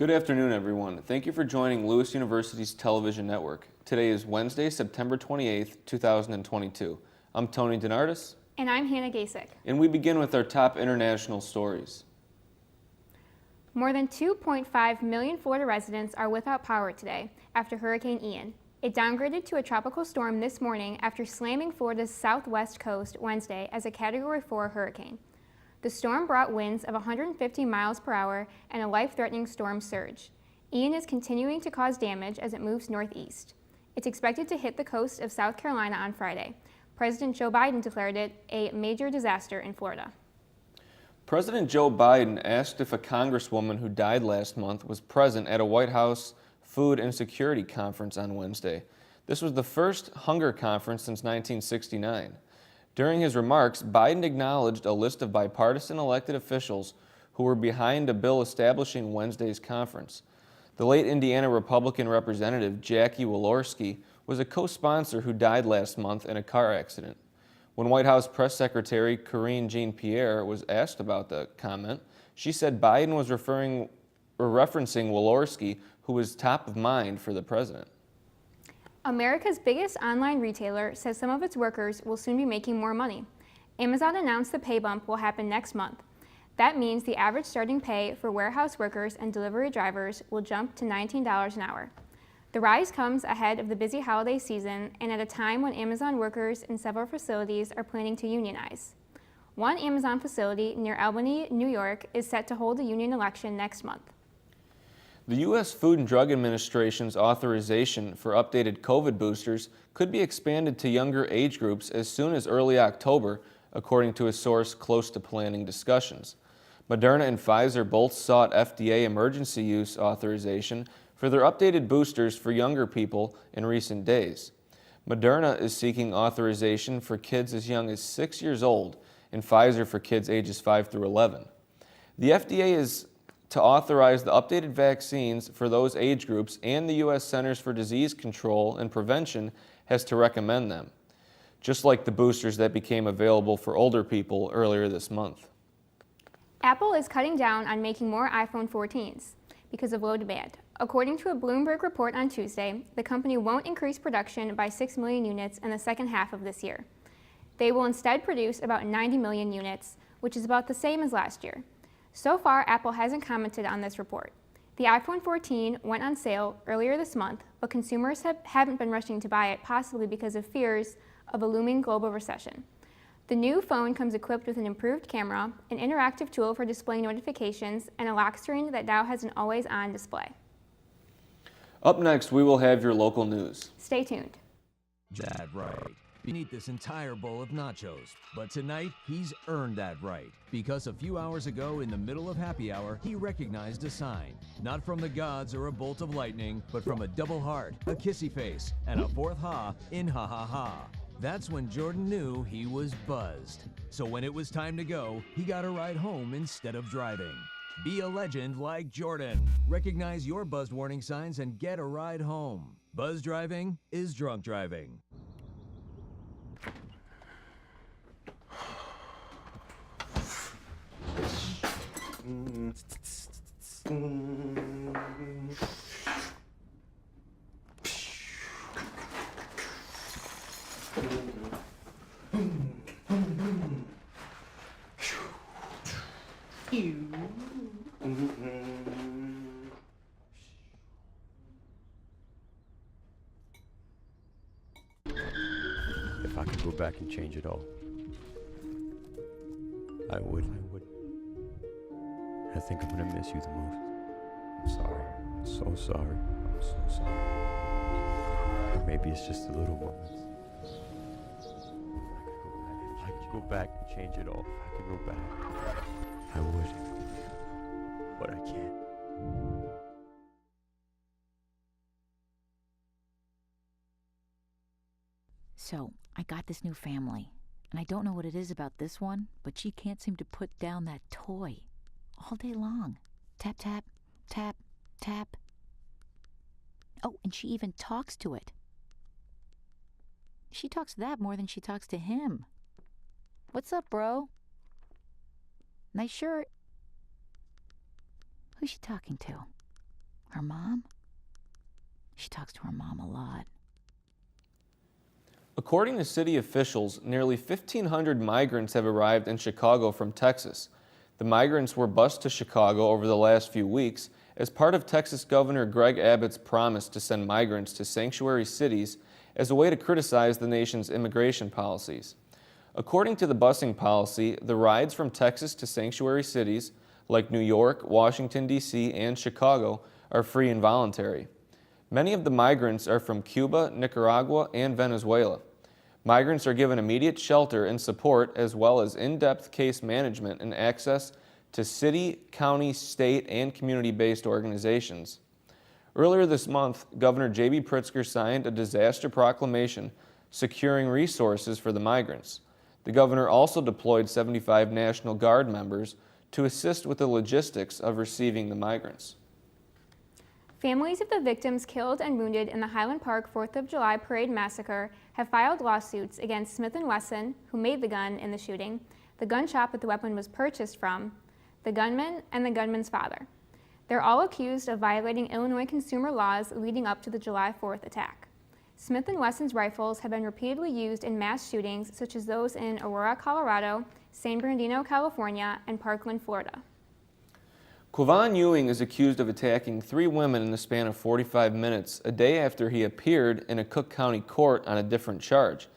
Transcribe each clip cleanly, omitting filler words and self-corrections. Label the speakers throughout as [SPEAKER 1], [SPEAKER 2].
[SPEAKER 1] Good afternoon, everyone. Thank you for joining Lewis University's television network. Today is Wednesday, September 28th, 2022. I'm Tony Donardis.
[SPEAKER 2] And I'm Hannah Gasek.
[SPEAKER 1] And we begin with our top international stories.
[SPEAKER 2] More than 2.5 million Florida residents are without power today after Hurricane Ian. It downgraded to a tropical storm this morning after slamming Florida's southwest coast Wednesday as a Category 4 hurricane. The storm brought winds of 150 miles per hour and a life-threatening storm surge. Ian is continuing to cause damage as it moves northeast. It's expected to hit the coast of South Carolina on Friday. President Joe Biden declared it a major disaster in Florida.
[SPEAKER 1] President Joe Biden asked if a congresswoman who died last month was present at a White House Food and Security Conference on Wednesday. This was the first hunger conference since 1969. During his remarks, Biden acknowledged a list of bipartisan elected officials who were behind a bill establishing Wednesday's conference. The late Indiana Republican representative Jackie Walorski was a co-sponsor who died last month in a car accident. When White House Press Secretary Karine Jean-Pierre was asked about the comment, she said Biden was referencing Walorski, who was top of mind for the president.
[SPEAKER 2] America's biggest online retailer says some of its workers will soon be making more money. Amazon announced the pay bump will happen next month. That means the average starting pay for warehouse workers and delivery drivers will jump to $19 an hour. The rise comes ahead of the busy holiday season and at a time when Amazon workers in several facilities are planning to unionize. One Amazon facility near Albany, New York, is set to hold a union election next month.
[SPEAKER 1] The U.S. Food and Drug Administration's authorization for updated COVID boosters could be expanded to younger age groups as soon as early October, according to a source close to planning discussions. Moderna and Pfizer both sought FDA emergency use authorization for their updated boosters for younger people in recent days. Moderna is seeking authorization for kids as young as 6 years old and Pfizer for kids ages 5 through 11. The FDA is to authorize the updated vaccines for those age groups, and the U.S. Centers for Disease Control and Prevention has to recommend them, just like the boosters that became available for older people earlier this month.
[SPEAKER 2] Apple is cutting down on making more iPhone 14s because of low demand. According to a Bloomberg report on Tuesday, the company won't increase production by 6 million units in the second half of this year. They will instead produce about 90 million units, which is about the same as last year. So far, Apple hasn't commented on this report. The iPhone 14 went on sale earlier this month, but consumers haven't been rushing to buy it, possibly because of fears of a looming global recession. The new phone comes equipped with an improved camera, an interactive tool for displaying notifications, and a lock screen that now has an always-on display.
[SPEAKER 1] Up next, we will have your local news.
[SPEAKER 2] Stay tuned.
[SPEAKER 3] That right. You eat this entire bowl of nachos, but tonight he's earned that right because a few hours ago in the middle of happy hour, he recognized a sign, not from the gods or a bolt of lightning, but from a double heart, a kissy face, and a fourth ha in ha ha ha. That's when Jordan knew he was buzzed. So when it was time to go, he got a ride home instead of driving. Be a legend like Jordan. Recognize your buzzed warning signs and get a ride home. Buzz driving is drunk driving.
[SPEAKER 4] If I could go back and change it all, I would. I think I'm gonna miss you the most. I'm sorry. I'm so sorry. I'm so sorry. Or maybe it's just the little moments. If I could go back and change it all. If I could go back, I would. But I can't.
[SPEAKER 5] So, I got this new family, and I don't know what it is about this one, but she can't seem to put down that toy all day long. Tap, tap, tap, tap. Oh, and she even talks to it. She talks to that more than she talks to him. What's up, bro? Nice shirt. Who's she talking to? Her mom? She talks to her mom a lot.
[SPEAKER 1] According to city officials, nearly 1,500 migrants have arrived in Chicago from Texas. The migrants were bused to Chicago over the last few weeks as part of Texas Governor Greg Abbott's promise to send migrants to sanctuary cities as a way to criticize the nation's immigration policies. According to the busing policy, the rides from Texas to sanctuary cities like New York, Washington, D.C., and Chicago are free and voluntary. Many of the migrants are from Cuba, Nicaragua, and Venezuela. Migrants are given immediate shelter and support as well as in-depth case management and access to city, county, state, and community-based organizations. Earlier this month, Governor J.B. Pritzker signed a disaster proclamation securing resources for the migrants. The governor also deployed 75 National Guard members to assist with the logistics of receiving the migrants.
[SPEAKER 2] Families of the victims killed and wounded in the Highland Park 4th of July parade massacre have filed lawsuits against Smith & Wesson, who made the gun in the shooting, the gun shop that the weapon was purchased from, the gunman, and the gunman's father. They're all accused of violating Illinois consumer laws leading up to the July 4th attack. Smith & Wesson's rifles have been repeatedly used in mass shootings such as those in Aurora, Colorado, San Bernardino, California, and Parkland, Florida.
[SPEAKER 1] Quavon Ewing is accused of attacking 3 women in the span of 45 minutes, a day after he appeared in a Cook County court on a different charge.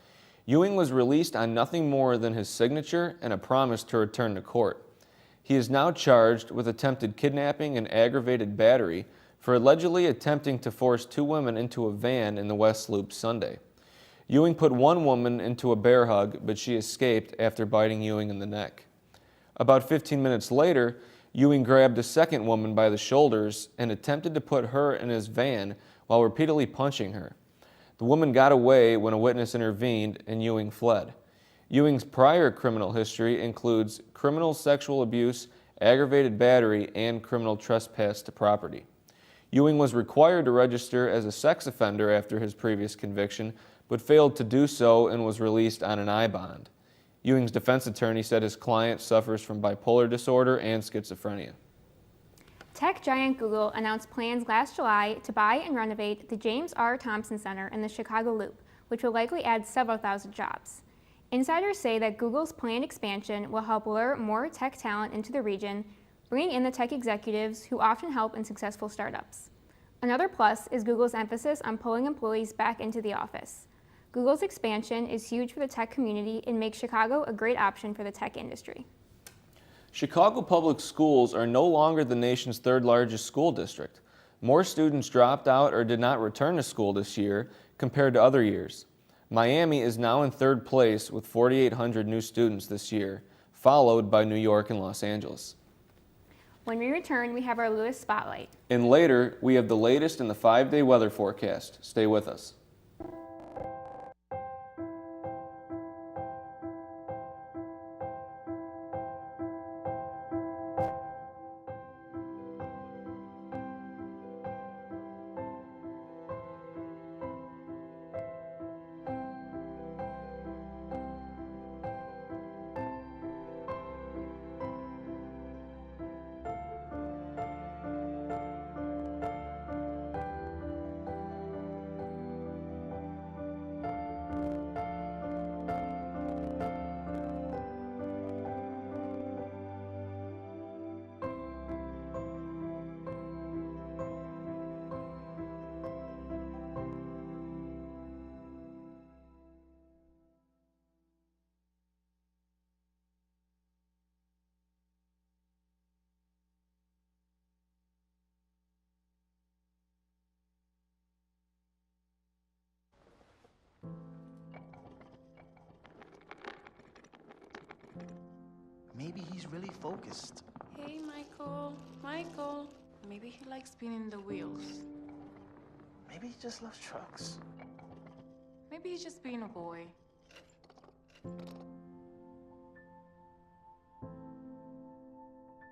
[SPEAKER 1] Ewing was released on nothing more than his signature and a promise to return to court. He is now charged with attempted kidnapping and aggravated battery for allegedly attempting to force 2 women into a van in the West Loop Sunday. Ewing put 1 woman into a bear hug, but she escaped after biting Ewing in the neck. About 15 minutes later, Ewing grabbed a second woman by the shoulders and attempted to put her in his van while repeatedly punching her. The woman got away when a witness intervened and Ewing fled. Ewing's prior criminal history includes criminal sexual abuse, aggravated battery, and criminal trespass to property. Ewing was required to register as a sex offender after his previous conviction, but failed to do so and was released on an I bond. Ewing's defense attorney said his client suffers from bipolar disorder and schizophrenia.
[SPEAKER 2] Tech giant Google announced plans last July to buy and renovate the James R. Thompson Center in the Chicago Loop, which will likely add several thousand jobs. Insiders say that Google's planned expansion will help lure more tech talent into the region, bringing in the tech executives who often help in successful startups. Another plus is Google's emphasis on pulling employees back into the office. Google's expansion is huge for the tech community and makes Chicago a great option for the tech industry.
[SPEAKER 1] Chicago Public Schools are no longer the nation's 3rd largest school district. More students dropped out or did not return to school this year compared to other years. Miami is now in 3rd place with 4,800 new students this year, followed by New York and Los Angeles.
[SPEAKER 2] When we return, we have our Lewis Spotlight.
[SPEAKER 1] And later, we have the latest in the 5-day weather forecast. Stay with us.
[SPEAKER 6] Maybe he's really focused.
[SPEAKER 7] Hey, Michael. Michael. Maybe he likes spinning the wheels.
[SPEAKER 6] Maybe he just loves trucks.
[SPEAKER 7] Maybe he's just being a boy.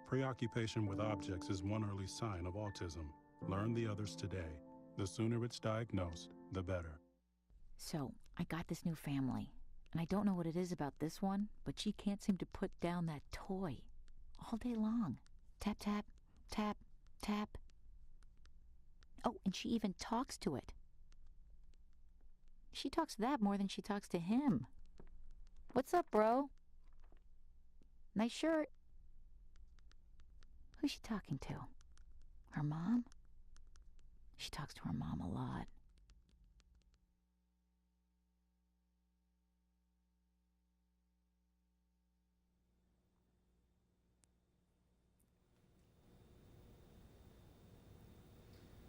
[SPEAKER 8] Preoccupation with objects is one early sign of autism. Learn the others today. The sooner it's diagnosed, the better.
[SPEAKER 5] So, I got this new family, and I don't know what it is about this one, but she can't seem to put down that toy all day long. Tap, tap, tap, tap. Oh, and she even talks to it. She talks to that more than she talks to him. What's up, bro? Nice shirt. Who's she talking to? Her mom? She talks to her mom a lot.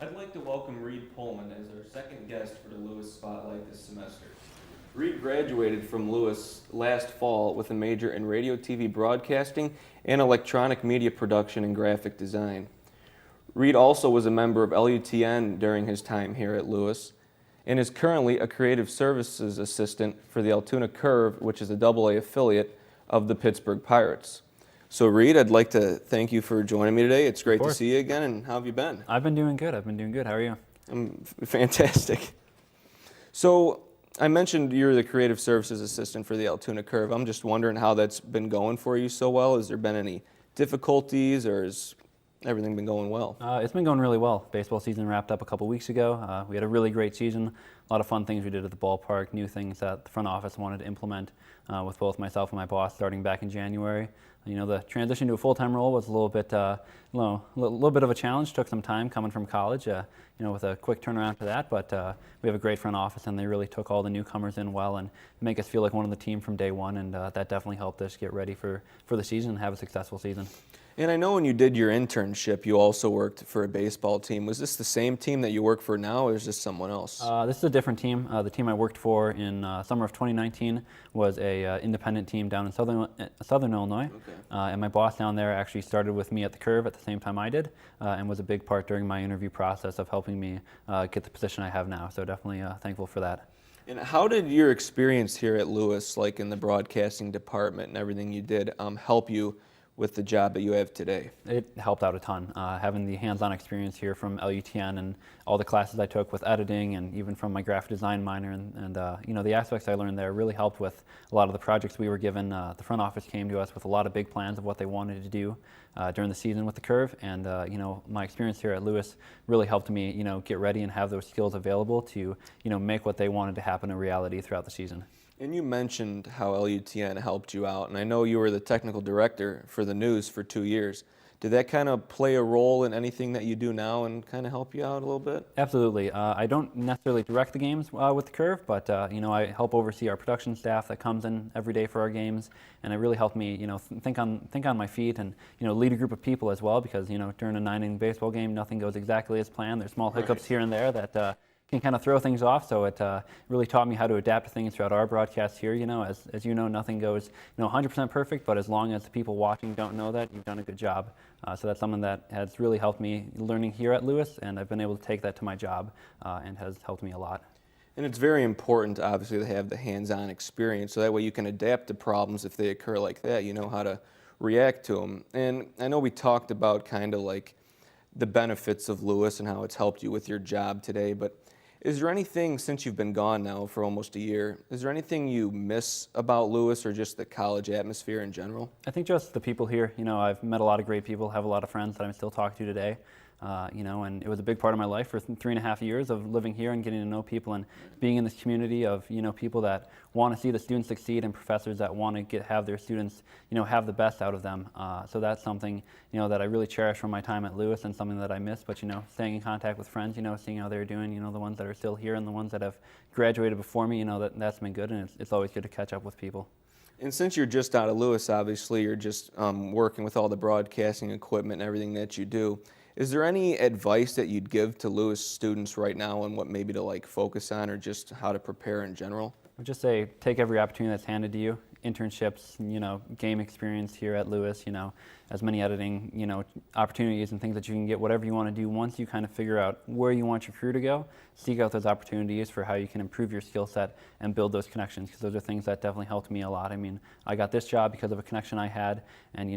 [SPEAKER 1] I'd like to welcome Reed Pullman as our second guest for the Lewis Spotlight this semester. Reed graduated from Lewis last fall with a major in radio, TV broadcasting, and electronic media production and graphic design. Reed also was a member of LUTN during his time here at Lewis, and is currently a creative services assistant for the Altoona Curve, which is a AA affiliate of the Pittsburgh Pirates. So Reed, I'd like to thank you for joining me today. It's great to see you again, and how have you been?
[SPEAKER 9] I've been doing good. How are you?
[SPEAKER 1] I'm fantastic. So I mentioned you're the creative services assistant for the Altoona Curve. I'm just wondering how that's been going for you so well. Has there been any difficulties, or has everything been going well?
[SPEAKER 9] It's been going really well. Baseball season wrapped up a couple weeks ago. We had a really great season. A lot of fun things we did at the ballpark, new things that the front office wanted to implement with both myself and my boss starting back in January. You know, the transition to a full-time role was a little bit of a challenge. Took some time coming from college, with a quick turnaround to that. But we have a great front office, and they really took all the newcomers in well and make us feel like one of the team from day one. And that definitely helped us get ready for the season and have a successful season.
[SPEAKER 1] And I know when you did your internship, you also worked for a baseball team. Was this the same team that you work for now, or is this someone else?
[SPEAKER 9] This is a different team. The team I worked for in summer of 2019 was a independent team down in Southern Illinois.
[SPEAKER 1] Okay.
[SPEAKER 9] And my boss down there actually started with me at the Curve at the same time I did, and was a big part during my interview process of helping me get the position I have now. So definitely thankful for that.
[SPEAKER 1] And how did your experience here at Lewis, like in the broadcasting department and everything you did, help you with the job that you have today?
[SPEAKER 9] It helped out a ton. Having the hands-on experience here from LUTN and all the classes I took with editing, and even from my graphic design minor, and the aspects I learned there really helped with a lot of the projects we were given. The front office came to us with a lot of big plans of what they wanted to do during the season with the Curve, and my experience here at Lewis really helped me get ready and have those skills available to make what they wanted to happen a reality throughout the season.
[SPEAKER 1] And you mentioned how LUTN helped you out, and I know you were the technical director for the news for 2 years. Did that kind of play a role in anything that you do now and kind of help you out a little bit?
[SPEAKER 9] Absolutely. I don't necessarily direct the games with the Curve, but I help oversee our production staff that comes in every day for our games, and it really helped me think on my feet and lead a group of people as well, because during a 9-inning baseball game, nothing goes exactly as planned. There's small hiccups here and there that can kind of throw things off, so it really taught me how to adapt to things throughout our broadcast here. As nothing goes 100% perfect, but as long as the people watching don't know that, you've done a good job. So that's something that has really helped me learning here at Lewis, and I've been able to take that to my job and has helped me a lot.
[SPEAKER 1] And it's very important, obviously, to have the hands-on experience, so that way you can adapt to problems if they occur like that. You know how to react to them. And I know we talked about kind of like the benefits of Lewis and how it's helped you with your job today, but is there anything, since you've been gone now for almost a year, is there anything you miss about Lewis or just the college atmosphere in general?
[SPEAKER 9] I think just the people here. I've met a lot of great people, have a lot of friends that I'm still talking to today. And it was a big part of my life for 3.5 years of living here and getting to know people and being in this community of, people that want to see the students succeed and professors that want to have their students, have the best out of them. So that's something, that I really cherish from my time at Lewis, and something that I miss. But, staying in contact with friends, seeing how they're doing, the ones that are still here and the ones that have graduated before me, that's been good, and it's always good to catch up with people.
[SPEAKER 1] And since you're just out of Lewis, obviously, you're just working with all the broadcasting equipment and everything that you do. Is there any advice that you'd give to Lewis students right now on what maybe to focus on, or just how to prepare in general?
[SPEAKER 9] I would just say take every opportunity that's handed to you. Internships, game experience here at Lewis, as many editing, opportunities and things that you can get, whatever you want to do. Once you kind of figure out where you want your crew to go, seek out those opportunities for how you can improve your skill set and build those connections, because those are things that definitely helped me a lot. I mean, I got this job because of a connection I had, and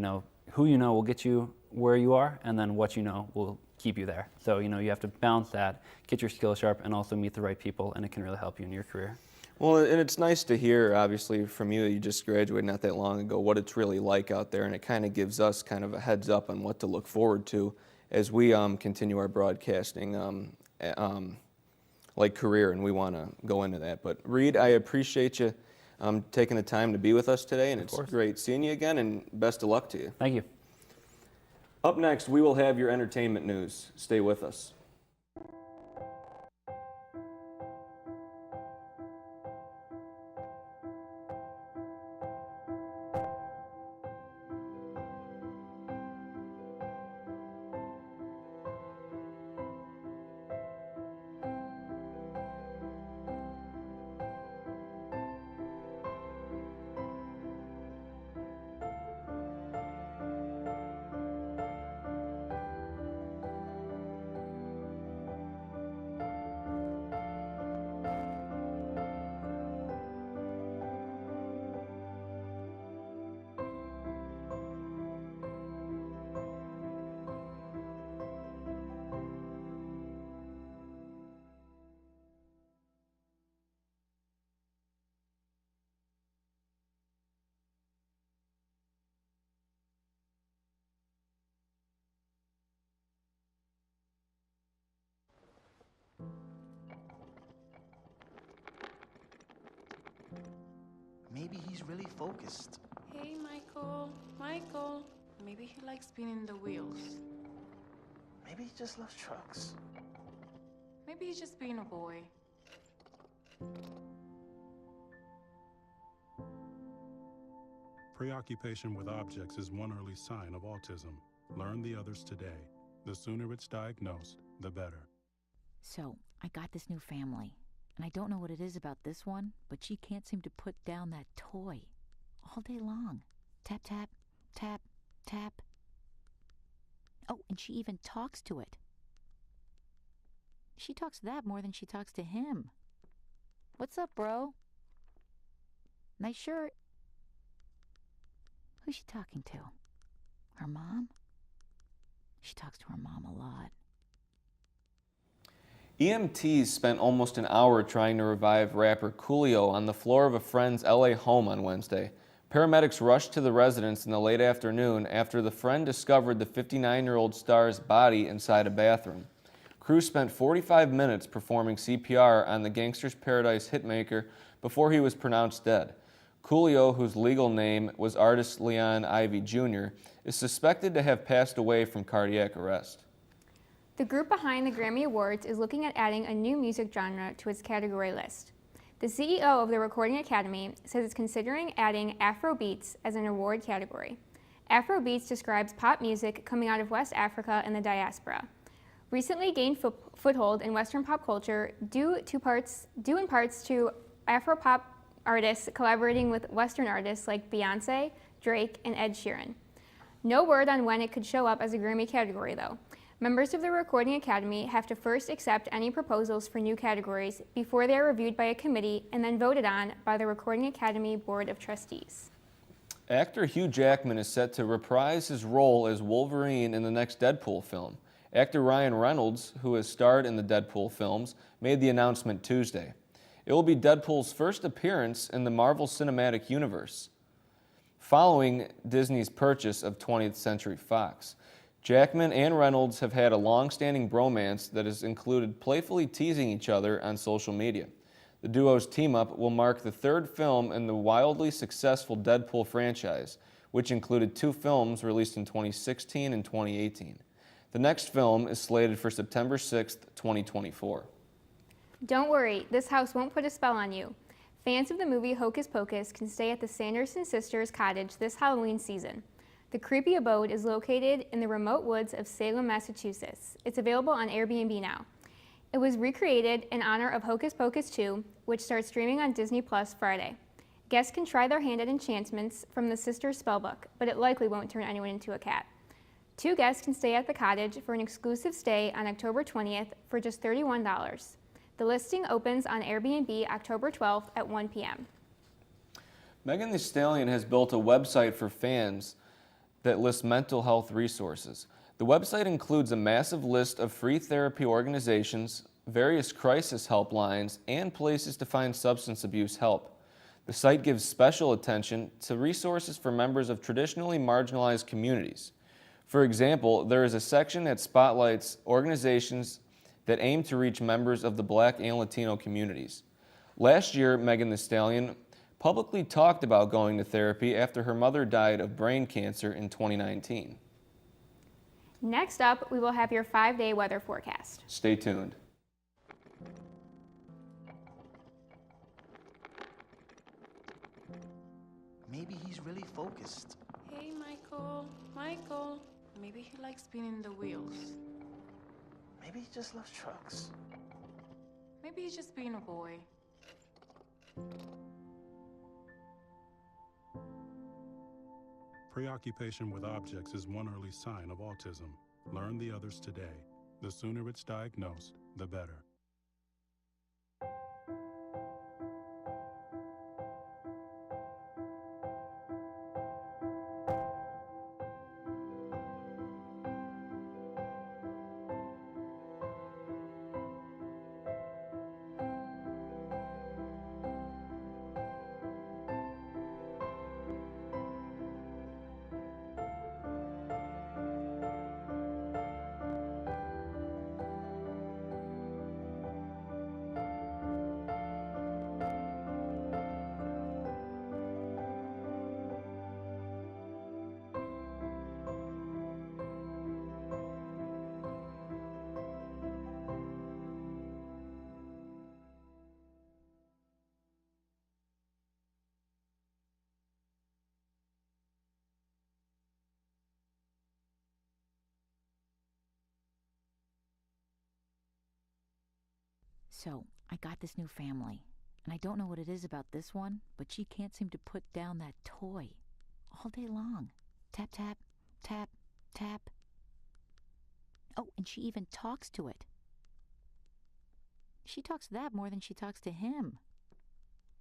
[SPEAKER 9] who will get you where you are, and then what will keep you there. So you have to balance that, get your skills sharp, and also meet the right people, and it can really help you in your career.
[SPEAKER 1] Well, and it's nice to hear, obviously, from you. You just graduated not that long ago, what it's really like out there, and it kind of gives us kind of a heads up on what to look forward to as we continue our broadcasting career, and we want to go into that. But Reed, I appreciate you taking the time to be with us today, and it's great seeing you again, and best of luck to you.
[SPEAKER 9] Thank you.
[SPEAKER 1] Up next, we will have your entertainment news. Stay with us.
[SPEAKER 6] Maybe he's really focused.
[SPEAKER 7] Hey, Michael. Michael. Maybe he likes spinning the wheels.
[SPEAKER 6] Maybe he just loves trucks.
[SPEAKER 7] Maybe he's just being a boy.
[SPEAKER 8] Preoccupation with objects is one early sign of autism. Learn the others today. The sooner it's diagnosed, the better.
[SPEAKER 5] So, I got this new family, and I don't know what it is about this one, but she can't seem to put down that toy all day long. Tap, tap, tap, tap. Oh, and she even talks to it. She talks to that more than she talks to him. What's up, bro? Nice shirt. Who's she talking to? Her mom? She talks to her mom a lot.
[SPEAKER 1] EMTs spent almost an hour trying to revive rapper Coolio on the floor of a friend's LA home on Wednesday. Paramedics rushed to the residence in the late afternoon after the friend discovered the 59-year-old star's body inside a bathroom. Crews spent 45 minutes performing CPR on the Gangster's Paradise hitmaker before he was pronounced dead. Coolio, whose legal name was artist Leon Ivy Jr., is suspected to have passed away from cardiac arrest.
[SPEAKER 2] The group behind the Grammy Awards is looking at adding a new music genre to its category list. The CEO of the Recording Academy says it's considering adding Afrobeats as an award category. Afrobeats describes pop music coming out of West Africa and the diaspora. Recently gained foothold in Western pop culture due in parts to Afropop artists collaborating with Western artists like Beyoncé, Drake, and Ed Sheeran. No word on when it could show up as a Grammy category, though. Members of the Recording Academy have to first accept any proposals for new categories before they are reviewed by a committee and then voted on by the Recording Academy Board of Trustees.
[SPEAKER 1] Actor Hugh Jackman is set to reprise his role as Wolverine in the next Deadpool film. Actor Ryan Reynolds, who has starred in the Deadpool films, made the announcement Tuesday. It will be Deadpool's first appearance in the Marvel Cinematic Universe, following Disney's purchase of 20th Century Fox. Jackman and Reynolds have had a long-standing bromance that has included playfully teasing each other on social media. The duo's team-up will mark the third film in the wildly successful Deadpool franchise, which included 2 films released in 2016 and 2018. The next film is slated for September 6th, 2024.
[SPEAKER 2] Don't worry, this house won't put a spell on you. Fans of the movie Hocus Pocus can stay at the Sanderson Sisters cottage this Halloween season. The creepy abode is located in the remote woods of Salem, Massachusetts. It's available on Airbnb now. It was recreated in honor of Hocus Pocus 2, which starts streaming on Disney Plus Friday. Guests can try their hand at enchantments from the Sisters spellbook, but it likely won't turn anyone into a cat. 2 guests can stay at the cottage for an exclusive stay on October 20th for just $31. The listing opens on Airbnb October 12th at 1 p.m.
[SPEAKER 1] Megan Thee Stallion has built a website for fans that lists mental health resources. The website includes a massive list of free therapy organizations, various crisis helplines, and places to find substance abuse help. The site gives special attention to resources for members of traditionally marginalized communities. For example, there is a section that spotlights organizations that aim to reach members of the Black and Latino communities. Last year, Megan Thee Stallion publicly talked about going to therapy after her mother died of brain cancer in 2019.
[SPEAKER 2] Next up, we will have your 5-day weather forecast.
[SPEAKER 1] Stay tuned.
[SPEAKER 6] Maybe he's really focused.
[SPEAKER 7] Hey, Michael. Michael. Maybe he likes spinning the wheels.
[SPEAKER 6] Maybe he just loves trucks.
[SPEAKER 7] Maybe he's just being a boy.
[SPEAKER 8] Preoccupation with objects is one early sign of autism. Learn the others today. The sooner it's diagnosed, the better.
[SPEAKER 5] So, I got this new family, and I don't know what it is about this one, but she can't seem to put down that toy all day long. Tap, tap, tap, tap. Oh, and she even talks to it. She talks to that more than she talks to him.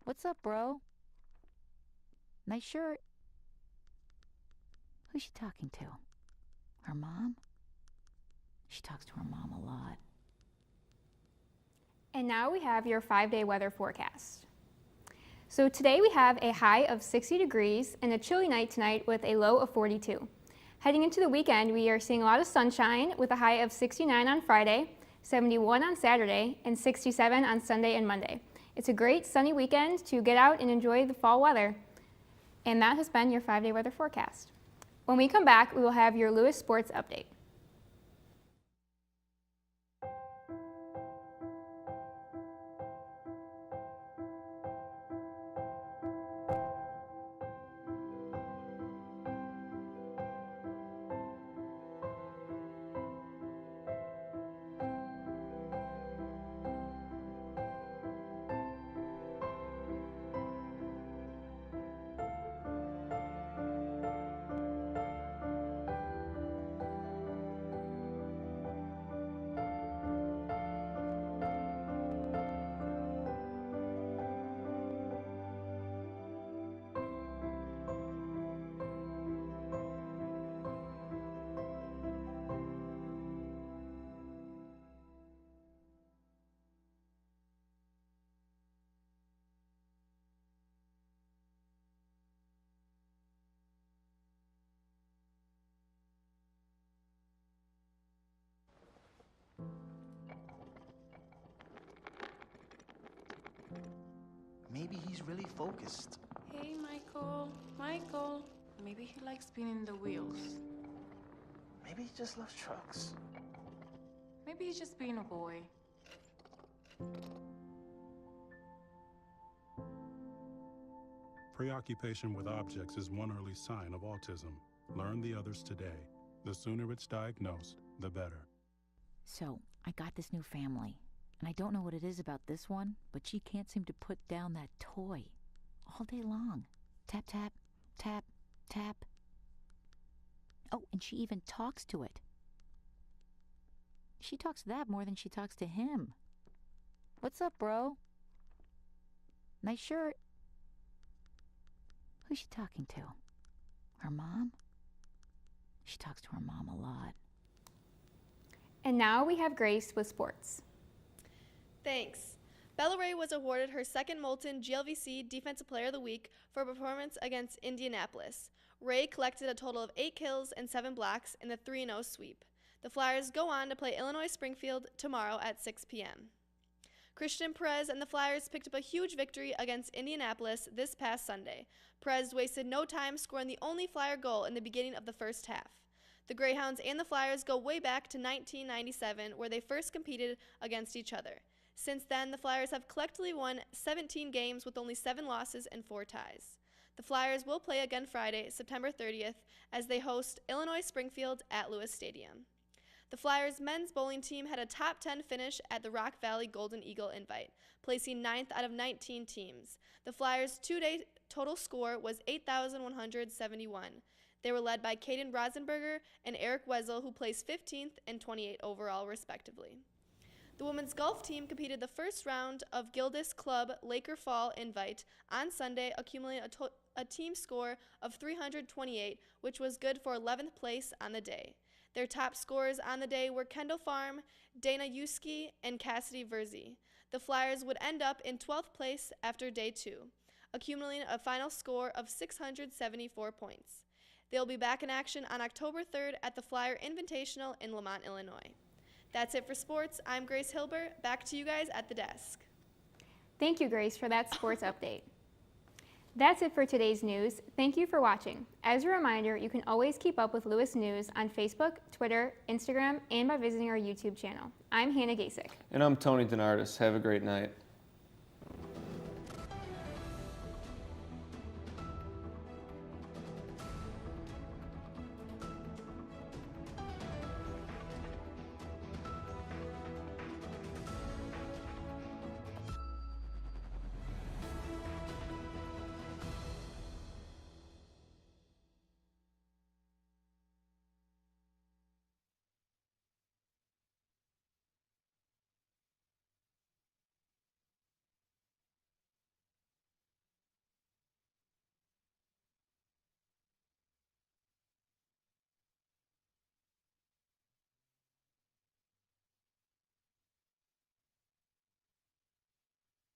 [SPEAKER 5] What's up, bro? Nice shirt. Who's she talking to? Her mom? She talks to her mom a lot.
[SPEAKER 2] And now we have your 5-day weather forecast. So today we have a high of 60 degrees and a chilly night tonight with a low of 42. Heading into the weekend, we are seeing a lot of sunshine with a high of 69 on Friday, 71 on Saturday, and 67 on Sunday and Monday. It's a great sunny weekend to get out and enjoy the fall weather. And that has been your 5-day weather forecast. When we come back, we will have your Lewis Sports Update.
[SPEAKER 6] Maybe he's really focused.
[SPEAKER 7] Hey, Michael. Michael. Maybe he likes spinning the wheels.
[SPEAKER 6] Maybe he just loves trucks.
[SPEAKER 7] Maybe he's just being a boy.
[SPEAKER 8] Preoccupation with objects is one early sign of autism. Learn the others today. The sooner it's diagnosed, the better.
[SPEAKER 5] So, I got this new family, and I don't know what it is about this one, but she can't seem to put down that toy all day long. Tap, tap, tap, tap. Oh, and she even talks to it. She talks to that more than she talks to him. What's up, bro? Nice shirt. Who's she talking to? Her mom? She talks to her mom a lot.
[SPEAKER 2] And now we have Grace with sports.
[SPEAKER 10] Thanks. Bella Ray was awarded her second Moulton GLVC Defensive Player of the Week for her performance against Indianapolis. Ray collected a total of 8 kills and 7 blocks in the 3-0 sweep. The Flyers go on to play Illinois Springfield tomorrow at 6 p.m. Christian Perez and the Flyers picked up a huge victory against Indianapolis this past Sunday. Perez wasted no time scoring the only Flyer goal in the beginning of the first half. The Greyhounds and the Flyers go way back to 1997, where they first competed against each other. Since then, the Flyers have collectively won 17 games with only 7 losses and 4 ties. The Flyers will play again Friday, September 30th, as they host Illinois Springfield at Lewis Stadium. The Flyers men's bowling team had a top 10 finish at the Rock Valley Golden Eagle Invite, placing 9th out of 19 teams. The Flyers' two-day total score was 8,171. They were led by Caden Rosenberger and Eric Wessel, who placed 15th and 28th overall, respectively. The women's golf team competed the first round of Gildas Club Laker Fall Invite on Sunday, accumulating a team score of 328, which was good for 11th place on the day. Their top scorers on the day were Kendall Farm, Dana Yuski, and Cassidy Verzi. The Flyers would end up in 12th place after day 2, accumulating a final score of 674 points. They'll be back in action on October 3rd at the Flyer Invitational in Lamont, Illinois. That's it for sports. I'm Grace Hilbert. Back to you guys at the desk.
[SPEAKER 2] Thank you, Grace, for that sports update. That's it for today's news. Thank you for watching. As a reminder, you can always keep up with Lewis News on Facebook, Twitter, Instagram, and by visiting our YouTube channel. I'm Hannah Gasick.
[SPEAKER 1] And I'm Tony DeNardis. Have a great night.